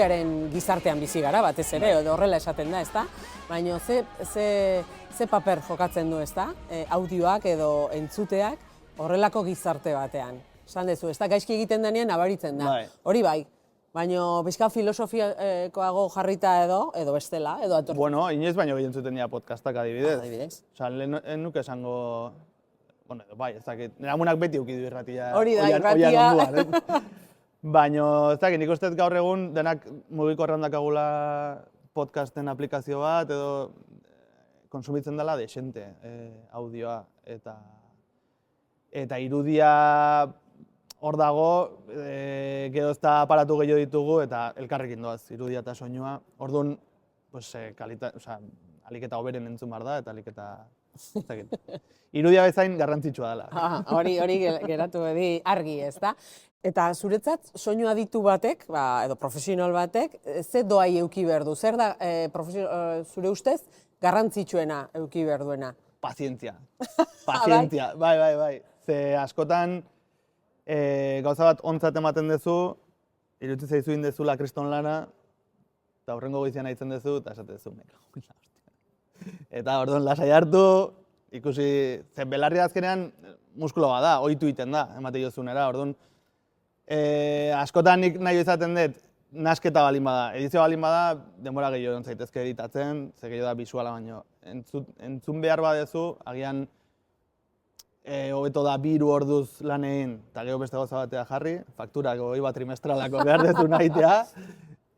audiaren gizartean bizi gara, batez ere, edo horrela esaten da, ezta? Baina ze paper jokatzen du, ezta? Audioak edo entzuteak horrelako gizarte batean. Esan dezu, ezta gaizki egiten denean nabaritzen da. Hori bai. Baina pixka filosofiakoago jarrita edo bestela, edo atortzen. Bueno, inoiz baino gehien zuten dira podcastak adibidez. Adibidez. Osa, lehen nuke esango... Bueno, bai, ez dakit, nire amunak beti ukidu irratia. Hori da, irratia. Baina, ez dakit, nik uste gaur egun denak mugikorrean dakagula podcasten aplikazio bat, edo konsumitzen dela desente audioa. Eta irudia hor dago, gero ez da aparatu gehiago ditugu eta elkarrekin doaz, irudia eta soinua. Orduan, aliketa hoberen entzun behar da, eta aliketa... Irudia bezain garrantzitsua dela. Hori geratu bedi argi, ez da? Eta zuretzat, soinu aditu batek, edo profesional batek, ze doai euki behar du? Zer da, zure ustez, garrantzitsuena euki behar duena? Pazientzia. Pazientzia, bai. Ze askotan, gauza bat ontzat ematen duzu, iruditzen zaizu indezula kriston lana, eta horrengo goizian haitzen duzu, eta esate duzu, eta orduan lasai hartu, ikusi, ze belarria azkenean muskula bat da, ohitu egiten da, emate jozunera, orduan, askotan nik nahi izaten dut, nasketa balin bada, edizio balin bada, denbora gehiago zaitezke editatzen, ze gehiago da bisuala baino. Entzun behar badezu, agian hobeto da 2 orduz lan egin, eta gero beste gauza batea jarri, fakturak bat trimestralako behar dezu nahitea,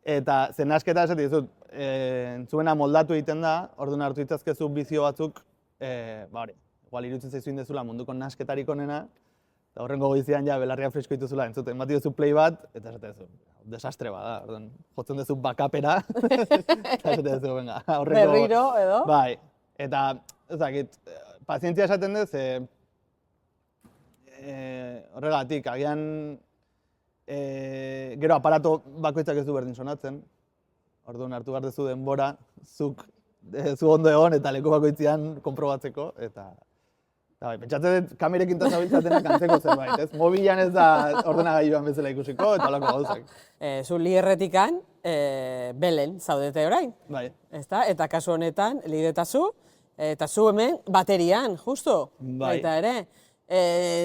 eta zen nasketa esate dizut, entzuena moldatu egiten da, orduan hartu itzazkezu bizio batzuk, igual irutzen zaizu indezula munduko nasketarik onena, eta horrengo goizian ja belarria fresko dituzula entzuten, bati duzu play bat, eta esate duzu, desastre bada, orduan, jotzen duzu bakapera, eta esate duzu, venga, horrengo... Berriro, edo? Bai, eta, ez dakit, pazientzia esaten duz, horregatik, agian, gero aparato bakoitzak ez du berdin sonatzen, orduan hartu behar duzu denbora, zu ondo egon eta leku bakoitzean konprobatzeko, eta pentsatzen dut kamerekin tazabiltzatenak antzeko zerbait, ez? Mobilan ez da ordenagailuan bezala ikusiko, eta holako gauzak. Zu Lierretikan, Belen zaudete orain, ezta? Eta kasu honetan, lidetazu, eta zu hemen baterian, justu, baita ere.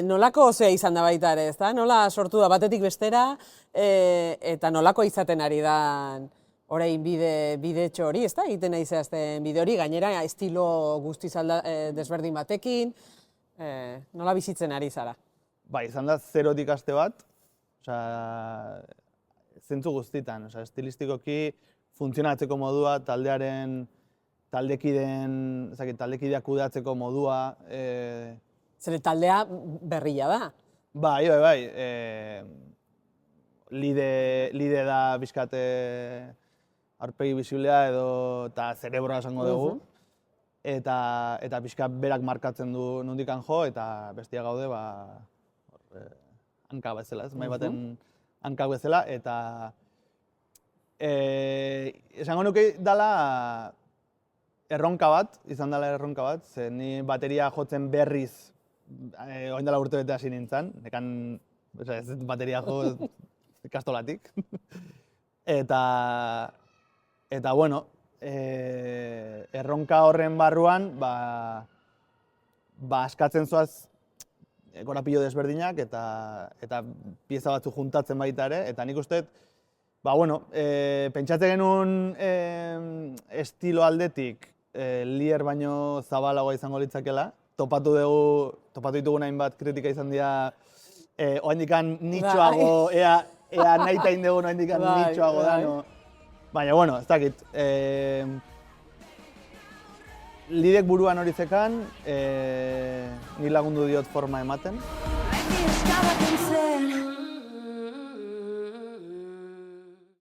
Nolako zea izan da baita ere, ezta? Nola sortu da batetik bestera, eta nolako izaten ari da orain bidetxo hori, ezta? Egiten nahi zehazten bide hori, gainera estilo guztiz desberdin batekin, nola bizitzen ari zara? Bai, izan da zerotik aste bat, zentzu guztitan, estilistikoki funtzionatzeko modua, taldekideak kudeatzeko modua. Zere taldea berria da? Bai. Lide da bizkate aurpegi bisiblea eta zerebroa esango dugu. Eta pixka berak markatzen du nondikan jo, eta bestia gaude hanka bezala, ez? Mai baten hanka bezala, eta esango nuke dala izan dela erronka bat, ze ni bateria jotzen berriz orain dela urte bete hasi nintzen, nekan ez bateria jo ikastolatik. Eta bueno, erronka horren barruan, askatzen zoaz korapilo desberdinak eta pieza batzu juntatzen baita ere, eta nik uste, pentsatzen genuen estilo aldetik Lier baino zabalagoa izango litzakela, topatu ditugun hainbat kritika izan dira oaindikan nitxoago, ea nahi tain dugun oaindikan nitxoago da, baina, bueno, ez dakit. Lidek buruan hori zekan, ni lagundu diot forma ematen.